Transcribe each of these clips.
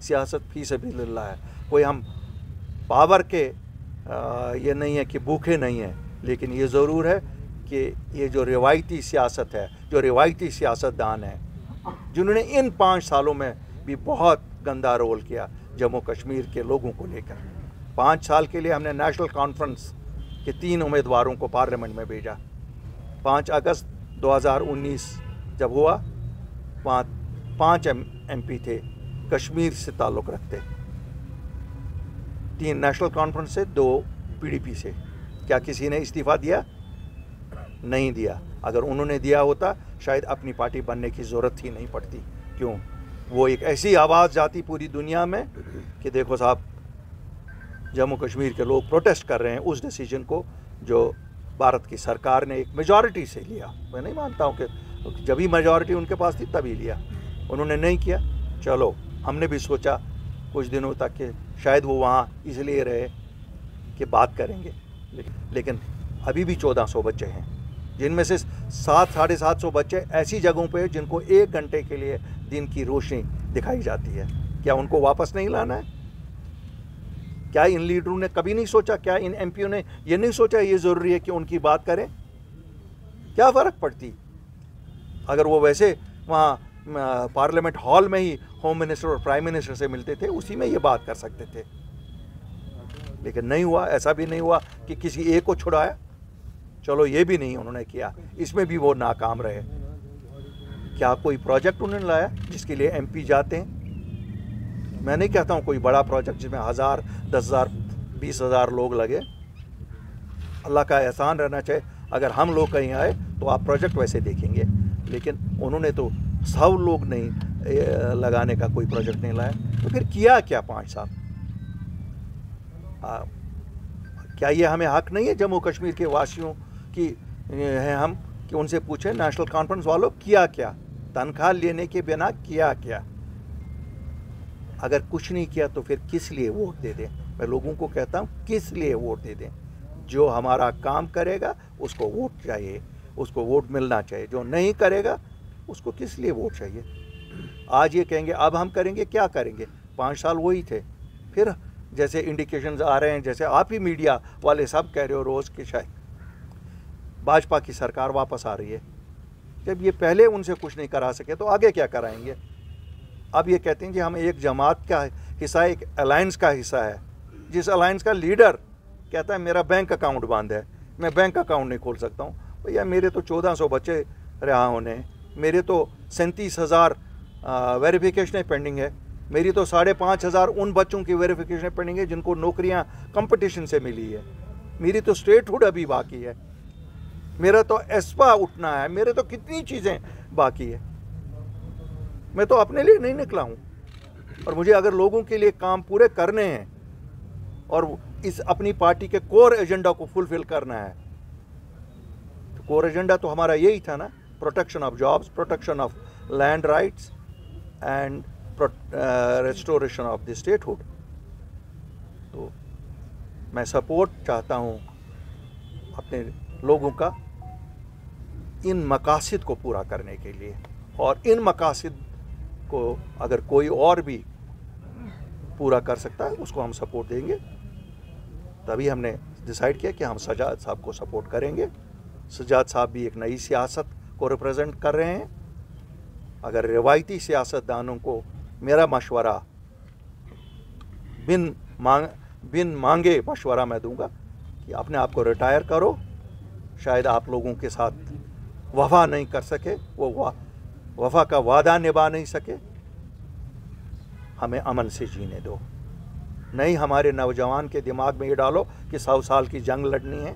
سیاست فی سبیل اللہ ہے. کوئی ہم پاور کے یہ نہیں ہے کہ بھوکے نہیں ہیں, لیکن یہ ضرور ہے کہ یہ جو روایتی سیاست ہے, جو روایتی سیاستدان ہیں جنہوں نے ان 5 سالوں میں بھی بہت گندا رول کیا جموں کشمیر کے لوگوں کو لے کر. 5 سال کے لیے ہم نے نیشنل کانفرنس کے 3 امیدواروں کو پارلیمنٹ میں بھیجا. 5 اگست 2019 جب ہوا, وہاں 5 ایم پی تھے کشمیر سے تعلق رکھتے, 3 نیشنل کانفرنس سے, 2 پی ڈی پی سے. کیا کسی نے استعفیٰ دیا؟ نہیں دیا. اگر انہوں نے دیا ہوتا شاید اپنی پارٹی بننے کی ضرورت ہی نہیں پڑتی. کیوں؟ وہ ایک ایسی آواز جاتی پوری دنیا میں کہ دیکھو صاحب, جموں کشمیر کے لوگ پروٹیسٹ کر رہے ہیں اس ڈیسیجن کو جو بھارت کی سرکار نے ایک میجورٹی سے لیا. میں نہیں مانتا ہوں کہ جبھی میجورٹی ان کے پاس تھی تبھی لیا, انہوں نے نہیں کیا. چلو ہم نے بھی سوچا کچھ دنوں تک کہ شاید وہ وہاں اس لیے رہے کہ بات کریں گے, لیکن ابھی بھی 1400 بچے ہیں, جن میں سے 700-750 بچے ایسی جگہوں پہ جن کو 1 گھنٹے کے لیے دن کی روشنی دکھائی جاتی ہے. کیا ان کو واپس نہیں لانا ہے؟ کیا ان لیڈروں نے کبھی نہیں سوچا؟ کیا ان ایم پیوں نے یہ نہیں سوچا یہ ضروری ہے کہ ان کی بات کریں؟ کیا فرق پڑتی اگر وہ ویسے وہاں پارلیمنٹ ہال میں ہی ہوم منسٹر اور پرائم منسٹر سے ملتے تھے, اسی میں یہ بات کر سکتے تھے. لیکن نہیں ہوا. ایسا بھی نہیں ہوا کہ کسی ایک کو چھڑایا. چلو یہ بھی نہیں انہوں نے کیا, اس میں بھی وہ ناکام رہے. کیا کوئی پروجیکٹ انہوں نے لایا جس کے لیے ایم پی جاتے ہیں؟ میں نہیں کہتا ہوں کوئی بڑا پروجیکٹ جس میں 1000, 10,000, 20,000 لوگ لگے. اللہ کا احسان رہنا چاہیے اگر ہم لوگ کہیں آئے تو آپ پروجیکٹ ویسے دیکھیں گے, لیکن انہوں نے تو 100 لوگ نہیں لگانے کا کوئی پروجیکٹ نہیں لایا. تو پھر کیا 5 سال؟ کیا یہ ہمیں حق نہیں ہے جموں کشمیر کے واسیوں کی ہیں ہم کہ ان سے پوچھیں نیشنل کانفرنس والوں کیا تنخواہ لینے کے بنا کیا؟ اگر کچھ نہیں کیا تو پھر کس لیے ووٹ دے دیں؟ میں لوگوں کو کہتا ہوں کس لیے ووٹ دے دیں. جو ہمارا کام کرے گا اس کو ووٹ چاہیے, اس کو ووٹ ملنا چاہیے. جو نہیں کرے گا اس کو کس لیے ووٹ چاہیے؟ آج یہ کہیں گے اب ہم کریں گے, کیا کریں گے؟ 5 سال وہی تھے. پھر جیسے انڈیکیشنز آ رہے ہیں, جیسے آپ ہی میڈیا والے سب کہہ رہے ہو روز کہ شاید بھاجپا کی سرکار واپس آ رہی ہے. جب یہ پہلے ان سے کچھ نہیں کرا سکے تو آگے کیا کرائیں گے؟ اب یہ کہتے ہیں کہ ہم ایک جماعت کا حصہ, ایک الائنس کا حصہ ہے, جس الائنس کا لیڈر کہتا ہے میرا بینک اکاؤنٹ بند ہے, میں بینک اکاؤنٹ نہیں کھول سکتا ہوں. بھیا میرے تو 1400 بچے رہا ہونے, میرے تو 37,000 ویریفیکیشنیں پینڈنگ ہے, میری تو 5,500 ان بچوں کی ویریفیکیشنیں پینڈنگ ہے جن کو نوکریاں کمپٹیشن سے ملی ہے, میری تو اسٹیٹ ہوڈ ابھی باقی ہے, میرا تو ایسپا اٹھنا ہے, میرے تو کتنی چیزیں باقی ہے. میں تو اپنے لیے نہیں نکلا ہوں, اور مجھے اگر لوگوں کے لیے کام پورے کرنے ہیں اور اس اپنی پارٹی کے کور ایجنڈا کو فلفل کرنا ہے, تو کور ایجنڈا تو ہمارا یہی تھا نا, protection of jobs, protection of land rights and restoration of the statehood. تو میں سپورٹ چاہتا ہوں اپنے لوگوں کا ان مقاصد کو پورا کرنے کے لیے, اور ان مقاصد کو اگر کوئی اور بھی پورا کر سکتا ہے اس کو ہم سپورٹ دیں گے. تبھی ہم نے ڈیسائیڈ کیا کہ ہم سجاد صاحب کو سپورٹ کریں گے. سجاد صاحب بھی ایک نئی سیاست کو ریپرزینٹ کر رہے ہیں. اگر روایتی سیاستدانوں کو میرا مشورہ بن مانگے مشورہ میں دوں گا کہ اپنے آپ کو ریٹائر کرو, شاید آپ لوگوں کے ساتھ وفا نہیں کر سکے, وہ وفا کا وعدہ نبھا نہیں سکے, ہمیں امن سے جینے دو. نہیں ہمارے نوجوان کے دماغ میں یہ ڈالو کہ 100 سال کی جنگ لڑنی ہے.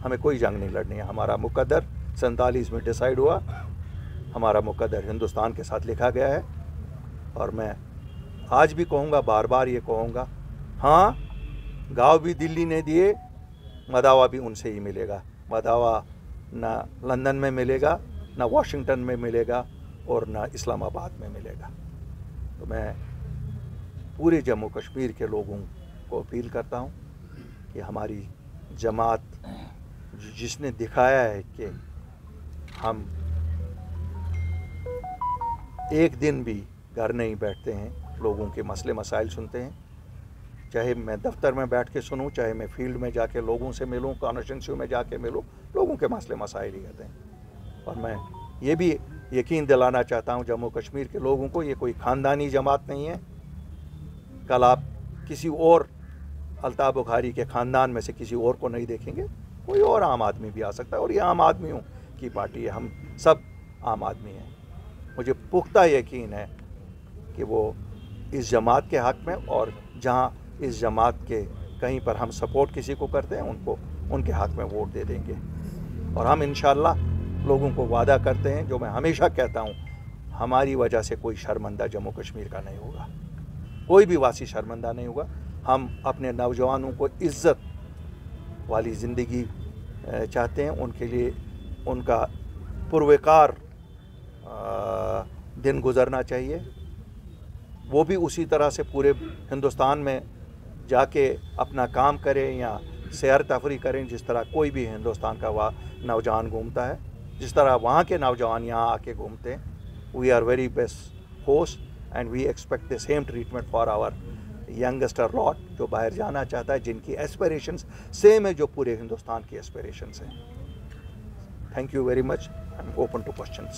ہمیں کوئی جنگ نہیں لڑنی ہے. ہمارا مقدر 47 میں ڈیسائیڈ ہوا, ہمارا مقدر ہندوستان کے ساتھ لکھا گیا ہے. اور میں آج بھی کہوں گا, بار بار یہ کہوں گا, ہاں گاؤں بھی دلی نے دیے, مداوا بھی ان سے ہی ملے گا. مداوا نہ لندن میں ملے گا, نہ واشنگٹن میں ملے گا, اور نہ اسلام آباد میں ملے گا. تو میں پورے جموں کشمیر کے لوگوں کو اپیل کرتا ہوں کہ ہماری جماعت جس نے دکھایا ہے کہ ہم ایک دن بھی گھر نہیں بیٹھتے ہیں, لوگوں کے مسئلے مسائل سنتے ہیں، چاہے میں دفتر میں بیٹھ کے سنوں، چاہے میں فیلڈ میں جا کے لوگوں سے ملوں، کانسٹیٹوئنسیوں میں جا کے ملوں، لوگوں کے مسئلے مسائل ہی ہوتے ہیں۔ اور میں یہ بھی یقین دلانا چاہتا ہوں جموں کشمیر کے لوگوں کو، یہ کوئی خاندانی جماعت نہیں ہے۔ کل آپ کسی اور الطاف بخاری کے خاندان میں سے کسی اور کو نہیں دیکھیں گے، کوئی اور عام آدمی بھی آ سکتا ہے، اور یہ عام آدمیوں کی پارٹی ہے، ہم سب عام آدمی ہیں۔ مجھے پختہ یقین ہے کہ وہ اس جماعت کے حق میں، اور جہاں اس جماعت کے کہیں پر ہم سپورٹ کسی کو کرتے ہیں، ان کے حق میں ووٹ دے دیں گے۔ اور ہم انشاءاللہ لوگوں کو وعدہ کرتے ہیں، جو میں ہمیشہ کہتا ہوں، ہماری وجہ سے کوئی شرمندہ جموں کشمیر کا نہیں ہوگا، کوئی بھی واسی شرمندہ نہیں ہوگا۔ ہم اپنے نوجوانوں کو عزت والی زندگی چاہتے ہیں، ان کے لیے ان کا پروقار دن گزرنا چاہیے۔ وہ بھی اسی طرح سے پورے ہندوستان میں جا کے اپنا کام کریں یا سیر تفریح کریں جس طرح کوئی بھی ہندوستان کا نوجوان گھومتا ہے، جس طرح وہاں کے نوجوان یہاں آ کے گھومتے ہیں۔ We are very best host and we expect the same treatment for our youngster lot, جو باہر جانا چاہتا ہے، جن کی ایسپیریشنز سیم ہے جو پورے ہندوستان کی ایسپیریشنز ہیں۔ Thank you very much, I am open to questions.